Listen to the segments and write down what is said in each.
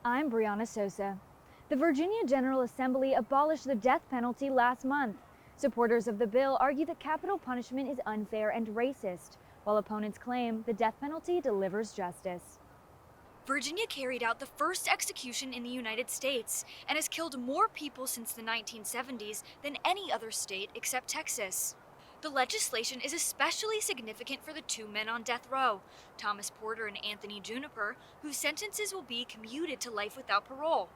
I'm Brianna Sosa. The Virginia General Assembly abolished the death penalty last month. Supporters of the bill argue that capital punishment is unfair and racist, while opponents claim the death penalty delivers justice. Virginia carried out the first execution in the United States and has killed more people since the 1970s than any other state except Texas. The legislation is especially significant for the two men on death row, Thomas Porter and Anthony Juniper, whose sentences will be commuted to life without parole.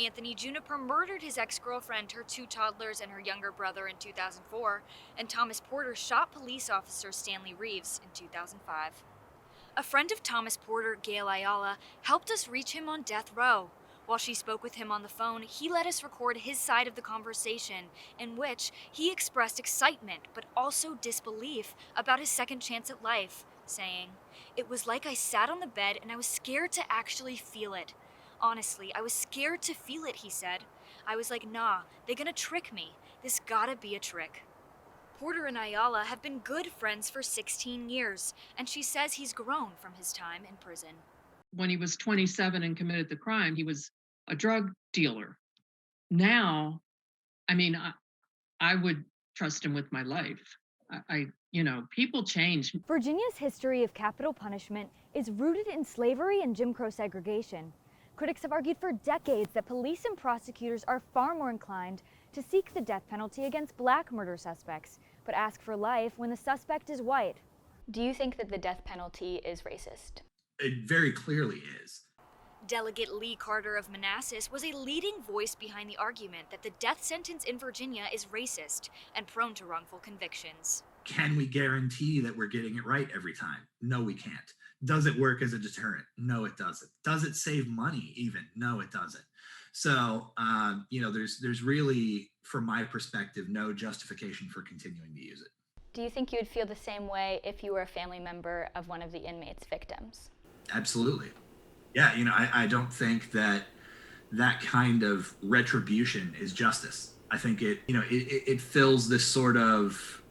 Anthony Juniper murdered his ex-girlfriend, her two toddlers, and her younger brother in 2004, and Thomas Porter shot police officer Stanley Reeves in 2005. A friend of Thomas Porter, Gayle Ayala, helped us reach him on death row. While she spoke with him on the phone, he let us record his side of the conversation, in which he expressed excitement but also disbelief about his second chance at life, saying, "It was like I sat on the bed and I was scared to actually feel it. Honestly, I was scared to feel it," he said. "I was like, nah, they gonna trick me. This gotta be a trick." Porter and Ayala have been good friends for 16 years, and she says he's grown from his time in prison. When he was 27 and committed the crime, he was a drug dealer. Now, I would trust him with my life. People change. Virginia's history of capital punishment is rooted in slavery and Jim Crow segregation. Critics have argued for decades that police and prosecutors are far more inclined to seek the death penalty against black murder suspects, but ask for life when the suspect is white. Do you think that the death penalty is racist? It very clearly is. Delegate Lee Carter of Manassas was a leading voice behind the argument that the death sentence in Virginia is racist and prone to wrongful convictions. Can we guarantee that we're getting it right every time? No, we can't. Does it work as a deterrent? No, it doesn't. Does it save money even? No, it doesn't. So, there's really, from my perspective, no justification for continuing to use it. Do you think you would feel the same way if you were a family member of one of the inmates' victims? Absolutely. Yeah, I don't think that kind of retribution is justice. I think it fills this sort of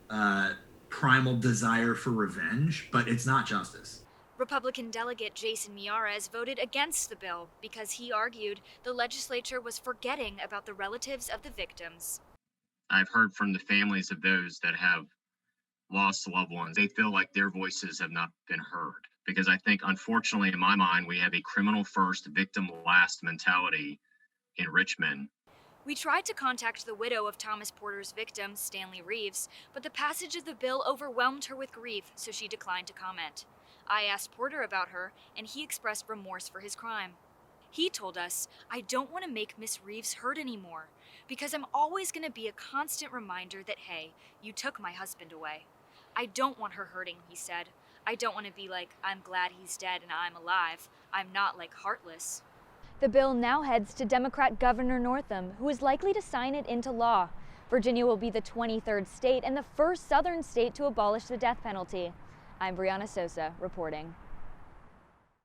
primal desire for revenge, but it's not justice. Republican delegate Jason Miyares voted against the bill because he argued the legislature was forgetting about the relatives of the victims. I've heard from the families of those that have lost loved ones. They feel like their voices have not been heard. Because I think, unfortunately, in my mind, we have a criminal first, victim last mentality in Richmond. We tried to contact the widow of Thomas Porter's victim, Stanley Reeves, but the passage of the bill overwhelmed her with grief, so she declined to comment. I asked Porter about her, and he expressed remorse for his crime. He told us, "I don't want to make Miss Reeves hurt anymore, because I'm always going to be a constant reminder that, hey, you took my husband away. I don't want her hurting," he said. "I don't want to be like, I'm glad he's dead and I'm alive. I'm not like Heartless." The bill now heads to Democrat Governor Northam, who is likely to sign it into law. Virginia will be the 23rd state and the first Southern state to abolish the death penalty. I'm Brianna Sosa, reporting.